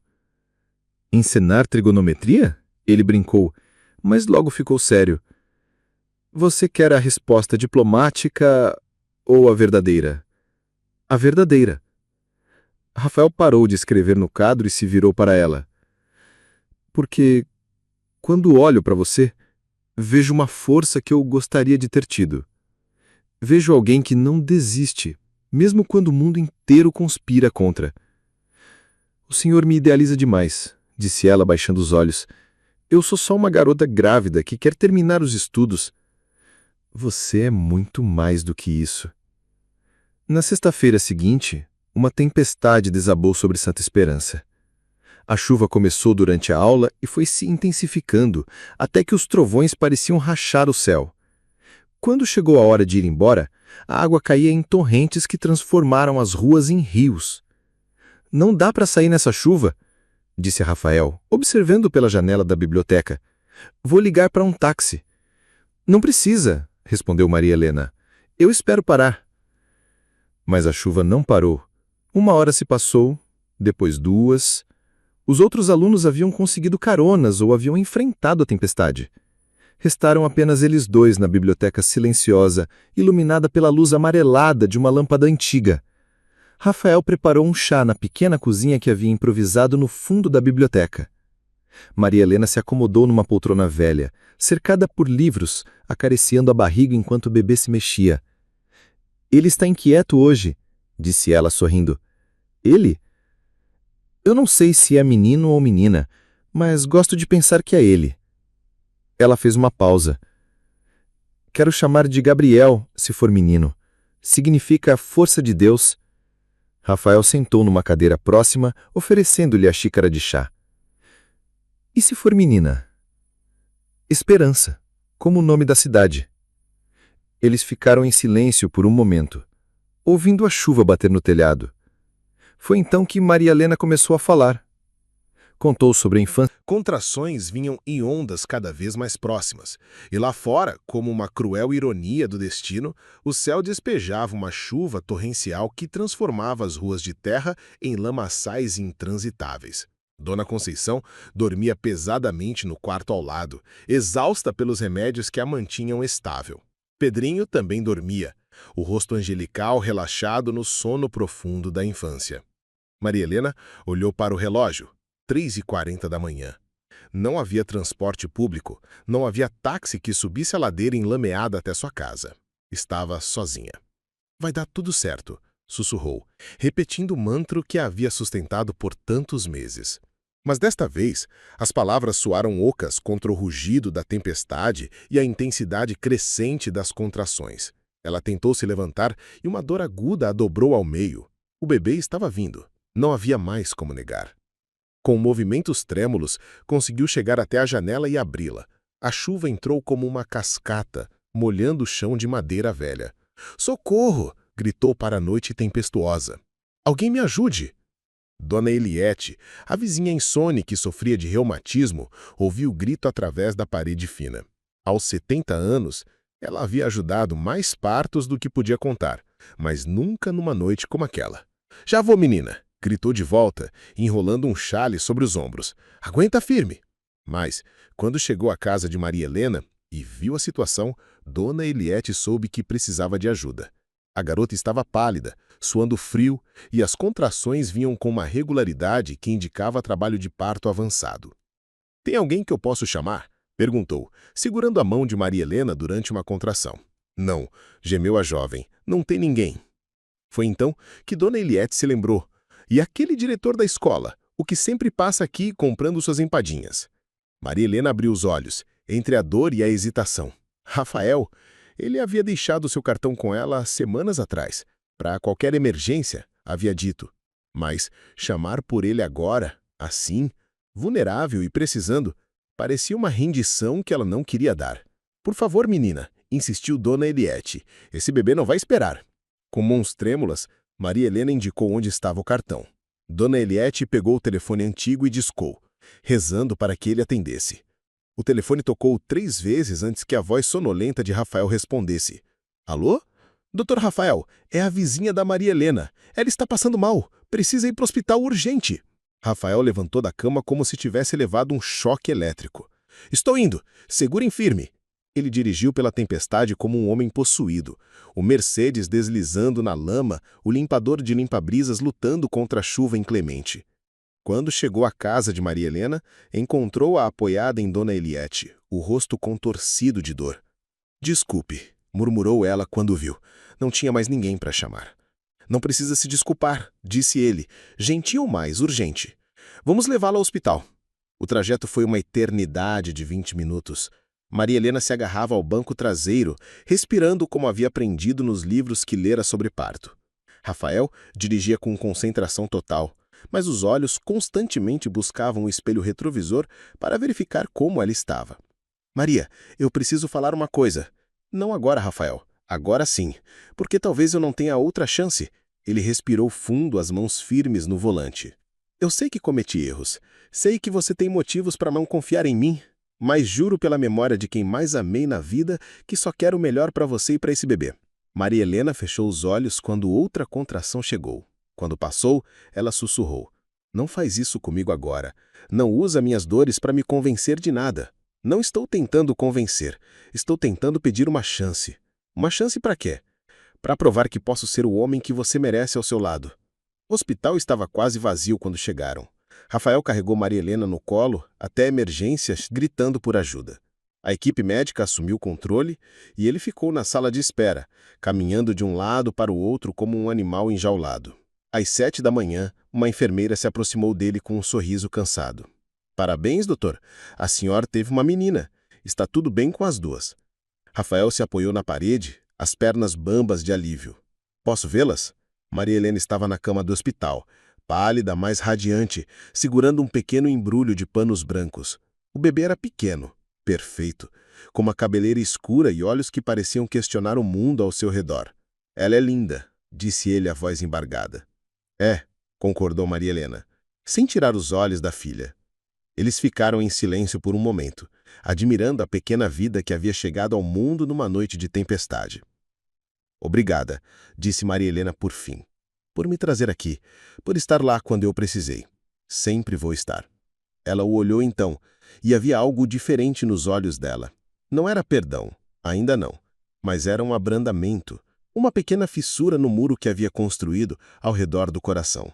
"Ensinar trigonometria?" Ele brincou, mas logo ficou sério. "Você quer a resposta diplomática ou a verdadeira?" "A verdadeira." Rafael parou de escrever no quadro e se virou para ela. "Porque, quando olho para você, vejo uma força que eu gostaria de ter tido. Vejo alguém que não desiste, mesmo quando o mundo inteiro conspira contra." "O senhor me idealiza demais", disse ela, baixando os olhos. "Eu sou só uma garota grávida que quer terminar os estudos." "Você é muito mais do que isso." Na sexta-feira seguinte, uma tempestade desabou sobre Santa Esperança. A chuva começou durante a aula e foi se intensificando, até que os trovões pareciam rachar o céu. Quando chegou a hora de ir embora, a água caía em torrentes que transformaram as ruas em rios. "Não dá para sair nessa chuva", disse Rafael, observando pela janela da biblioteca. "Vou ligar para um táxi." "Não precisa", respondeu Maria Helena. "Eu espero parar." Mas a chuva não parou. Uma hora se passou, depois duas. Os outros alunos haviam conseguido caronas ou haviam enfrentado a tempestade. Restaram apenas eles dois na biblioteca silenciosa, iluminada pela luz amarelada de uma lâmpada antiga. Rafael preparou um chá na pequena cozinha que havia improvisado no fundo da biblioteca. Maria Helena se acomodou numa poltrona velha, cercada por livros, acariciando a barriga enquanto o bebê se mexia. "Ele está inquieto hoje", disse ela, sorrindo. "Ele? Eu não sei se é menino ou menina, mas gosto de pensar que é ele." Ela fez uma pausa. "Quero chamar de Gabriel, se for menino. Significa força de Deus." Rafael sentou numa cadeira próxima, oferecendo-lhe a xícara de chá. "E se for menina?" "Esperança, como o nome da cidade." Eles ficaram em silêncio por um momento, ouvindo a chuva bater no telhado. Foi então que Maria Helena começou a falar. Contou sobre a infância. Contrações vinham em ondas cada vez mais próximas, e lá fora, como uma cruel ironia do destino, o céu despejava uma chuva torrencial que transformava as ruas de terra em lamaçais intransitáveis. Dona Conceição dormia pesadamente no quarto ao lado, exausta pelos remédios que a mantinham estável. Pedrinho também dormia, o rosto angelical relaxado no sono profundo da infância. Maria Helena olhou para o relógio, 3h40 da manhã. Não havia transporte público, não havia táxi que subisse a ladeira enlameada até sua casa. Estava sozinha. "Vai dar tudo certo", sussurrou, repetindo o mantra que a havia sustentado por tantos meses. Mas desta vez, as palavras soaram ocas contra o rugido da tempestade e a intensidade crescente das contrações. Ela tentou se levantar e uma dor aguda a dobrou ao meio. O bebê estava vindo. Não havia mais como negar. Com movimentos trêmulos, conseguiu chegar até a janela e abri-la. A chuva entrou como uma cascata, molhando o chão de madeira velha. "Socorro!" gritou para a noite tempestuosa. "Alguém me ajude!" Dona Eliete, a vizinha insone que sofria de reumatismo, ouviu o grito através da parede fina. Aos 70 anos, ela havia ajudado mais partos do que podia contar, mas nunca numa noite como aquela. "Já vou, menina!" gritou de volta, enrolando um chale sobre os ombros. "Aguenta firme!" Mas, quando chegou à casa de Maria Helena, e viu a situação, Dona Eliette soube que precisava de ajuda. A garota estava pálida, suando frio, e as contrações vinham com uma regularidade que indicava trabalho de parto avançado. "Tem alguém que eu posso chamar?" perguntou, segurando a mão de Maria Helena durante uma contração. "Não", gemeu a jovem, "não tem ninguém." Foi então que Dona Eliette se lembrou. E aquele diretor da escola, o que sempre passa aqui comprando suas empadinhas. Maria Helena abriu os olhos, entre a dor e a hesitação. Rafael, ele havia deixado seu cartão com ela semanas atrás. Para qualquer emergência, havia dito. Mas chamar por ele agora, assim, vulnerável e precisando, parecia uma rendição que ela não queria dar. "Por favor, menina", insistiu Dona Eliette, "esse bebê não vai esperar." Com mãos trêmulas, Maria Helena indicou onde estava o cartão. Dona Eliette pegou o telefone antigo e discou, rezando para que ele atendesse. O telefone tocou 3 vezes antes que a voz sonolenta de Rafael respondesse. "Alô? Doutor Rafael, é a vizinha da Maria Helena. Ela está passando mal. Precisa ir para o hospital urgente." Rafael levantou da cama como se tivesse levado um choque elétrico. "Estou indo. Segurem firme." Ele dirigiu pela tempestade como um homem possuído. O Mercedes deslizando na lama, o limpador de limpa-brisas lutando contra a chuva inclemente. Quando chegou à casa de Maria Helena, encontrou-a apoiada em Dona Eliette, o rosto contorcido de dor. "Desculpe", murmurou ela quando o viu. Não tinha mais ninguém para chamar. "Não precisa se desculpar", disse ele, gentil mais urgente. "Vamos levá-la ao hospital." O trajeto foi uma eternidade de 20 minutos. Maria Helena se agarrava ao banco traseiro, respirando como havia aprendido nos livros que lera sobre parto. Rafael dirigia com concentração total, mas os olhos constantemente buscavam o espelho retrovisor para verificar como ela estava. "Maria, eu preciso falar uma coisa." "Não agora, Rafael. Agora sim, porque talvez eu não tenha outra chance." Ele respirou fundo, as mãos firmes no volante. "Eu sei que cometi erros. Sei que você tem motivos para não confiar em mim. Mas juro pela memória de quem mais amei na vida que só quero o melhor para você e para esse bebê." Maria Helena fechou os olhos quando outra contração chegou. Quando passou, ela sussurrou. "Não faz isso comigo agora. Não usa minhas dores para me convencer de nada. Não estou tentando convencer. Estou tentando pedir uma chance." "Uma chance para quê?" "Para provar que posso ser o homem que você merece ao seu lado." O hospital estava quase vazio quando chegaram. Rafael carregou Maria Helena no colo até emergências, gritando por ajuda. A equipe médica assumiu o controle e ele ficou na sala de espera, caminhando de um lado para o outro como um animal enjaulado. Às 7 da manhã, uma enfermeira se aproximou dele com um sorriso cansado. "Parabéns, doutor. A senhora teve uma menina. Está tudo bem com as duas." Rafael se apoiou na parede, as pernas bambas de alívio. "Posso vê-las?" Maria Helena estava na cama do hospital, pálida, mas radiante, segurando um pequeno embrulho de panos brancos. O bebê era pequeno, perfeito, com uma cabeleira escura e olhos que pareciam questionar o mundo ao seu redor. "Ela é linda", disse ele, a voz embargada. "É", concordou Maria Helena, sem tirar os olhos da filha. Eles ficaram em silêncio por um momento, admirando a pequena vida que havia chegado ao mundo numa noite de tempestade. "Obrigada", disse Maria Helena por fim. "Por me trazer aqui, por estar lá quando eu precisei. Sempre vou estar." Ela o olhou então, e havia algo diferente nos olhos dela. Não era perdão, ainda não, mas era um abrandamento, uma pequena fissura no muro que havia construído ao redor do coração.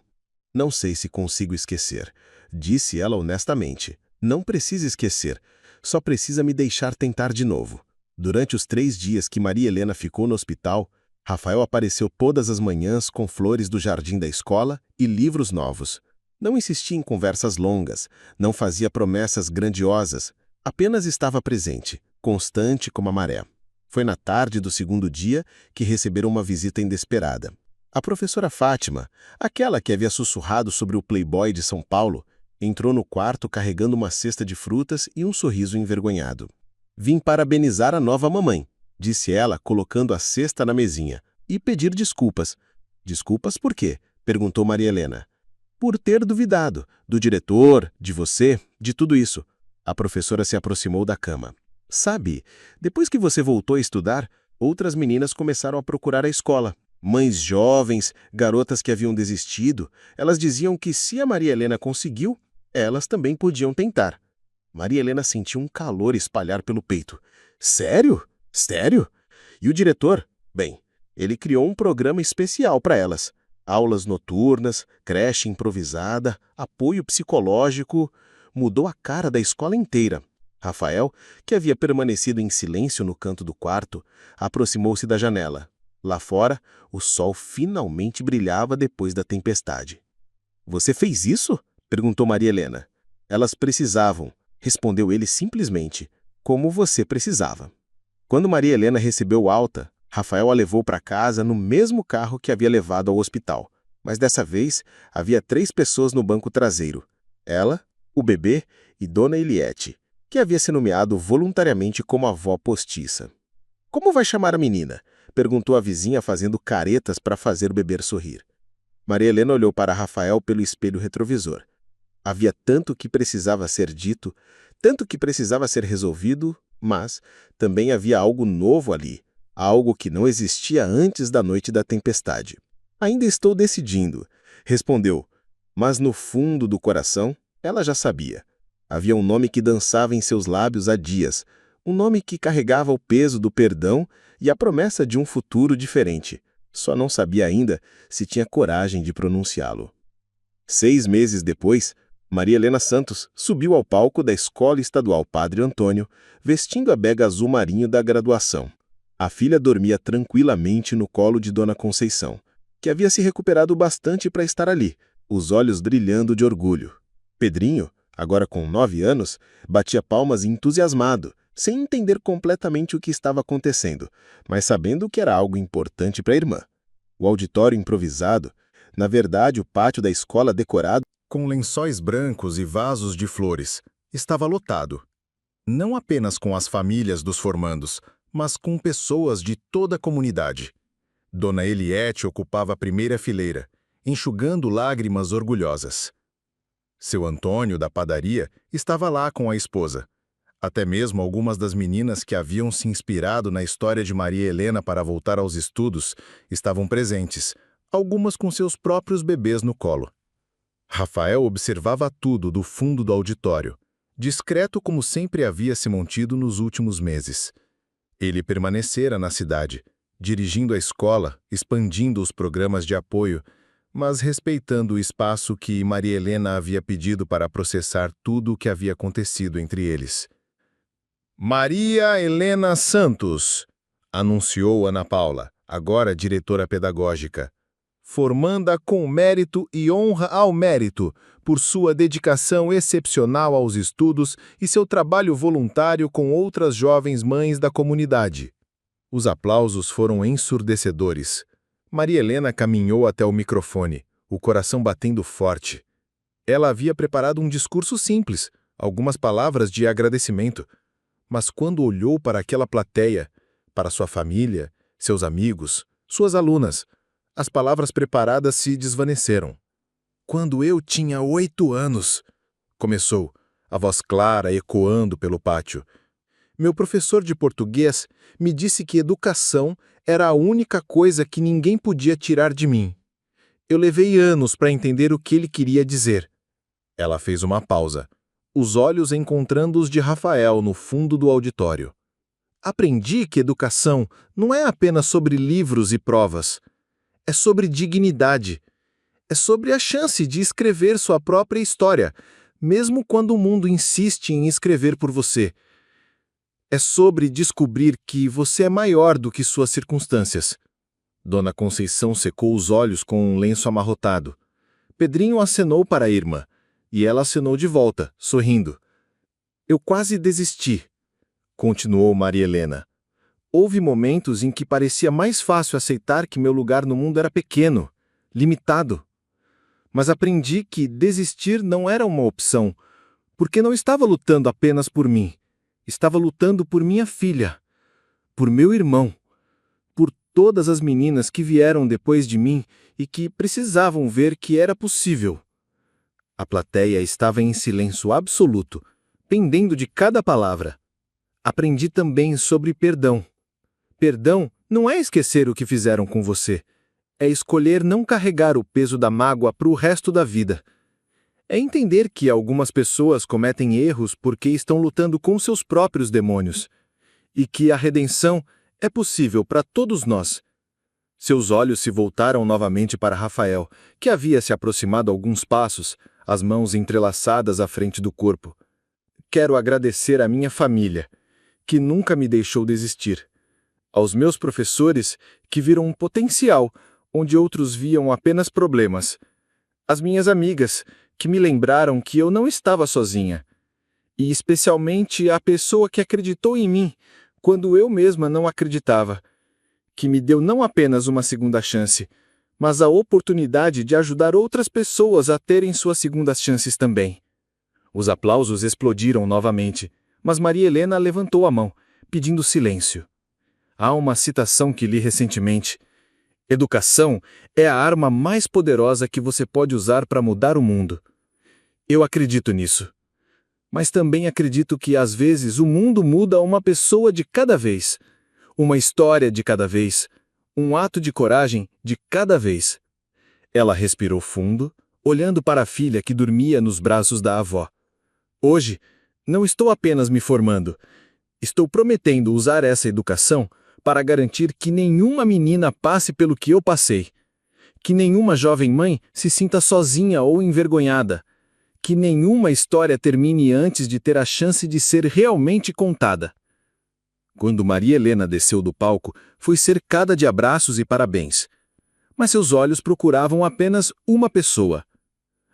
"Não sei se consigo esquecer", disse ela honestamente. "Não precisa esquecer, só precisa me deixar tentar de novo." Durante os 3 dias que Maria Helena ficou no hospital, Rafael apareceu todas as manhãs com flores do jardim da escola e livros novos. Não insistia em conversas longas, não fazia promessas grandiosas, apenas estava presente, constante como a maré. Foi na tarde do 2º dia que receberam uma visita inesperada. A professora Fátima, aquela que havia sussurrado sobre o playboy de São Paulo, entrou no quarto carregando uma cesta de frutas e um sorriso envergonhado. "Vim parabenizar a nova mamãe", disse ela, colocando a cesta na mesinha, "e pedir desculpas." "Desculpas por quê?" perguntou Maria Helena. "Por ter duvidado, do diretor, de você, de tudo isso." A professora se aproximou da cama. "Sabe, depois que você voltou a estudar, outras meninas começaram a procurar a escola. Mães jovens, garotas que haviam desistido, elas diziam que se a Maria Helena conseguiu, elas também podiam tentar." Maria Helena sentiu um calor espalhar pelo peito. Sério? Sério? E o diretor? Bem, ele criou um programa especial para elas. Aulas noturnas, creche improvisada, apoio psicológico. Mudou a cara da escola inteira. Rafael, que havia permanecido em silêncio no canto do quarto, aproximou-se da janela. Lá fora, o sol finalmente brilhava depois da tempestade. Você fez isso? Perguntou Maria Helena. Elas precisavam, respondeu ele simplesmente, como você precisava. Quando Maria Helena recebeu alta, Rafael a levou para casa no mesmo carro que havia levado ao hospital. Mas dessa vez, havia 3 pessoas no banco traseiro. Ela, o bebê e Dona Eliette, que havia se nomeado voluntariamente como avó postiça. Como vai chamar a menina? Perguntou a vizinha fazendo caretas para fazer o bebê sorrir. Maria Helena olhou para Rafael pelo espelho retrovisor. Havia tanto que precisava ser dito, tanto que precisava ser resolvido, mas também havia algo novo ali, algo que não existia antes da noite da tempestade. Ainda estou decidindo, respondeu, mas no fundo do coração ela já sabia. Havia um nome que dançava em seus lábios há dias, um nome que carregava o peso do perdão e a promessa de um futuro diferente. Só não sabia ainda se tinha coragem de pronunciá-lo. 6 meses depois, Maria Helena Santos subiu ao palco da Escola Estadual Padre Antônio, vestindo a bega azul marinho da graduação. A filha dormia tranquilamente no colo de Dona Conceição, que havia se recuperado bastante para estar ali, os olhos brilhando de orgulho. Pedrinho, agora com 9 anos, batia palmas entusiasmado, sem entender completamente o que estava acontecendo, mas sabendo que era algo importante para a irmã. O auditório improvisado, na verdade o pátio da escola decorado com lençóis brancos e vasos de flores, estava lotado. Não apenas com as famílias dos formandos, mas com pessoas de toda a comunidade. Dona Eliette ocupava a primeira fileira, enxugando lágrimas orgulhosas. Seu Antônio, da padaria, estava lá com a esposa. Até mesmo algumas das meninas que haviam se inspirado na história de Maria Helena para voltar aos estudos estavam presentes, algumas com seus próprios bebês no colo. Rafael observava tudo do fundo do auditório, discreto como sempre havia se mantido nos últimos meses. Ele permanecera na cidade, dirigindo a escola, expandindo os programas de apoio, mas respeitando o espaço que Maria Helena havia pedido para processar tudo o que havia acontecido entre eles. Maria Helena Santos, anunciou Ana Paula, agora diretora pedagógica, formanda com mérito e honra ao mérito, por sua dedicação excepcional aos estudos e seu trabalho voluntário com outras jovens mães da comunidade. Os aplausos foram ensurdecedores. Maria Helena caminhou até o microfone, o coração batendo forte. Ela havia preparado um discurso simples, algumas palavras de agradecimento, mas quando olhou para aquela plateia, para sua família, seus amigos, suas alunas, as palavras preparadas se desvaneceram. Quando eu tinha 8 anos, começou, a voz clara ecoando pelo pátio. Meu professor de português me disse que educação era a única coisa que ninguém podia tirar de mim. Eu levei anos para entender o que ele queria dizer. Ela fez uma pausa, os olhos encontrando os de Rafael no fundo do auditório. Aprendi que educação não é apenas sobre livros e provas. É sobre dignidade. É sobre a chance de escrever sua própria história, mesmo quando o mundo insiste em escrever por você. É sobre descobrir que você é maior do que suas circunstâncias. Dona Conceição secou os olhos com um lenço amarrotado. Pedrinho acenou para a irmã, e ela acenou de volta, sorrindo. Eu quase desisti, continuou Maria Helena. Houve momentos em que parecia mais fácil aceitar que meu lugar no mundo era pequeno, limitado. Mas aprendi que desistir não era uma opção, porque não estava lutando apenas por mim. Estava lutando por minha filha, por meu irmão, por todas as meninas que vieram depois de mim e que precisavam ver que era possível. A plateia estava em silêncio absoluto, pendendo de cada palavra. Aprendi também sobre perdão. Perdão não é esquecer o que fizeram com você. É escolher não carregar o peso da mágoa para o resto da vida. É entender que algumas pessoas cometem erros porque estão lutando com seus próprios demônios, e que a redenção é possível para todos nós. Seus olhos se voltaram novamente para Rafael, que havia se aproximado alguns passos, as mãos entrelaçadas à frente do corpo. Quero agradecer à minha família, que nunca me deixou desistir. Aos meus professores, que viram um potencial onde outros viam apenas problemas. Às minhas amigas, que me lembraram que eu não estava sozinha. E especialmente à pessoa que acreditou em mim, quando eu mesma não acreditava. Que me deu não apenas uma segunda chance, mas a oportunidade de ajudar outras pessoas a terem suas segundas chances também. Os aplausos explodiram novamente, mas Maria Helena levantou a mão, pedindo silêncio. Há uma citação que li recentemente. Educação é a arma mais poderosa que você pode usar para mudar o mundo. Eu acredito nisso. Mas também acredito que, às vezes, o mundo muda uma pessoa de cada vez, uma história de cada vez, um ato de coragem de cada vez. Ela respirou fundo, olhando para a filha que dormia nos braços da avó. Hoje, não estou apenas me formando. Estou prometendo usar essa educação para garantir que nenhuma menina passe pelo que eu passei. Que nenhuma jovem mãe se sinta sozinha ou envergonhada. Que nenhuma história termine antes de ter a chance de ser realmente contada. Quando Maria Helena desceu do palco, foi cercada de abraços e parabéns. Mas seus olhos procuravam apenas uma pessoa.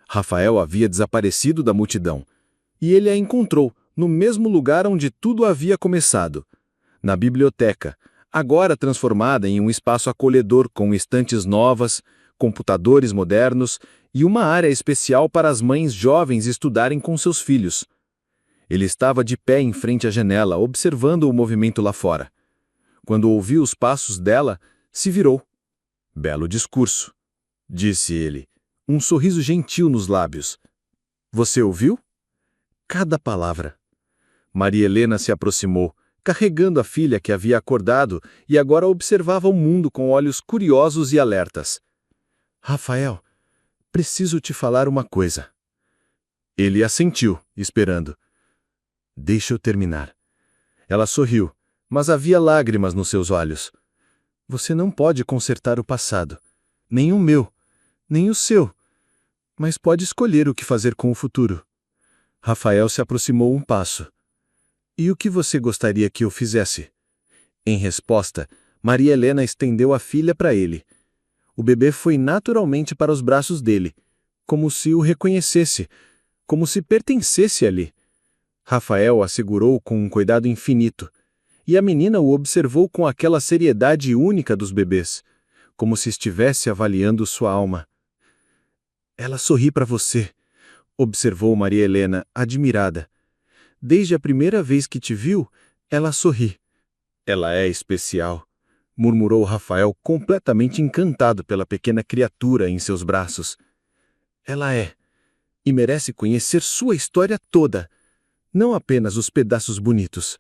Rafael havia desaparecido da multidão. E ele a encontrou no mesmo lugar onde tudo havia começado. Na biblioteca, agora transformada em um espaço acolhedor com estantes novas, computadores modernos e uma área especial para as mães jovens estudarem com seus filhos. Ele estava de pé em frente à janela, observando o movimento lá fora. Quando ouviu os passos dela, se virou. Belo discurso, disse ele, um sorriso gentil nos lábios. Você ouviu? Cada palavra. Maria Helena se aproximou, carregando a filha que havia acordado e agora observava o mundo com olhos curiosos e alertas. Rafael, preciso te falar uma coisa. Ele assentiu, esperando. Deixa eu terminar. Ela sorriu, mas havia lágrimas nos seus olhos. Você não pode consertar o passado, nem o meu, nem o seu, mas pode escolher o que fazer com o futuro. Rafael se aproximou um passo. E o que você gostaria que eu fizesse? Em resposta, Maria Helena estendeu a filha para ele. O bebê foi naturalmente para os braços dele, como se o reconhecesse, como se pertencesse ali. Rafael a segurou com um cuidado infinito, e a menina o observou com aquela seriedade única dos bebês, como se estivesse avaliando sua alma. Ela sorri para você, observou Maria Helena, admirada. Desde a primeira vez que te viu, ela sorri. Ela é especial, murmurou Rafael, completamente encantado pela pequena criatura em seus braços. Ela é, e merece conhecer sua história toda, não apenas os pedaços bonitos.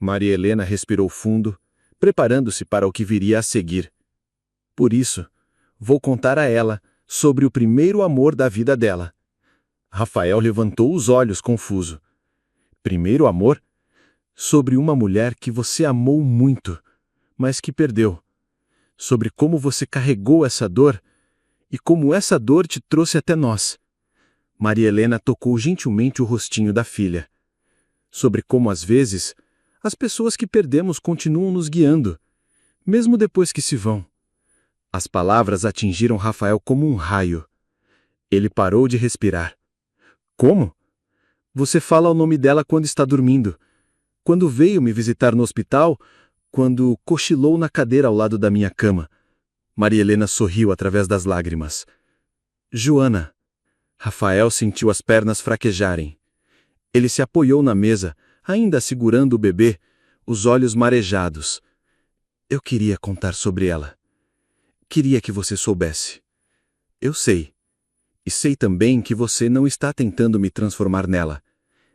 Maria Helena respirou fundo, preparando-se para o que viria a seguir. Por isso, vou contar a ela sobre o primeiro amor da vida dela. Rafael levantou os olhos confuso. Primeiro amor? Sobre uma mulher que você amou muito, mas que perdeu. Sobre como você carregou essa dor e como essa dor te trouxe até nós. Maria Helena tocou gentilmente o rostinho da filha. Sobre como, às vezes, as pessoas que perdemos continuam nos guiando, mesmo depois que se vão. As palavras atingiram Rafael como um raio. Ele parou de respirar. Como? Você fala o nome dela quando está dormindo. Quando veio me visitar no hospital, quando cochilou na cadeira ao lado da minha cama. Maria Helena sorriu através das lágrimas. Joana. Rafael sentiu as pernas fraquejarem. Ele se apoiou na mesa, ainda segurando o bebê, os olhos marejados. Eu queria contar sobre ela. Queria que você soubesse. Eu sei. E sei também que você não está tentando me transformar nela,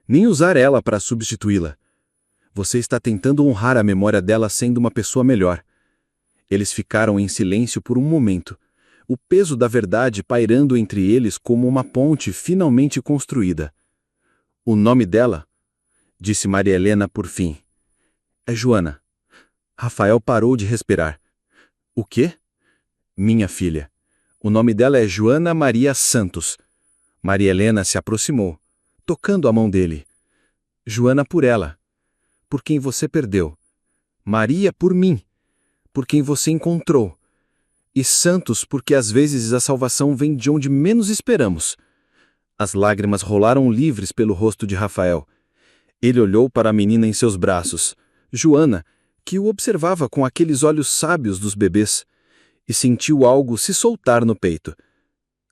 nem usar ela para substituí-la. Você está tentando honrar a memória dela sendo uma pessoa melhor. Eles ficaram em silêncio por um momento, o peso da verdade pairando entre eles como uma ponte finalmente construída. O nome dela, disse Maria Helena por fim, é Joana. Rafael parou de respirar. O quê? Minha filha. O nome dela é Joana Maria Santos. Maria Helena se aproximou, tocando a mão dele. Joana por ela, por quem você perdeu. Maria por mim, por quem você encontrou. E Santos porque às vezes a salvação vem de onde menos esperamos. As lágrimas rolaram livres pelo rosto de Rafael. Ele olhou para a menina em seus braços, Joana, que o observava com aqueles olhos sábios dos bebês, e sentiu algo se soltar no peito.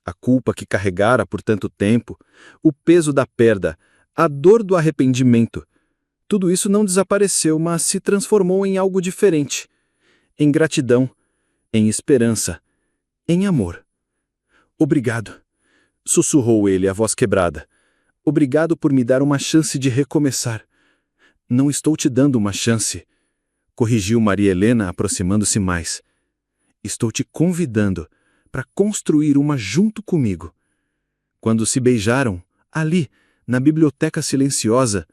A culpa que carregara por tanto tempo, o peso da perda, a dor do arrependimento. Tudo isso não desapareceu, mas se transformou em algo diferente. Em gratidão, em esperança, em amor. Obrigado, sussurrou ele, a voz quebrada. Obrigado por me dar uma chance de recomeçar. Não estou te dando uma chance, corrigiu Maria Helena, aproximando-se mais. Estou te convidando para construir uma junto comigo. Quando se beijaram, ali, na biblioteca silenciosa,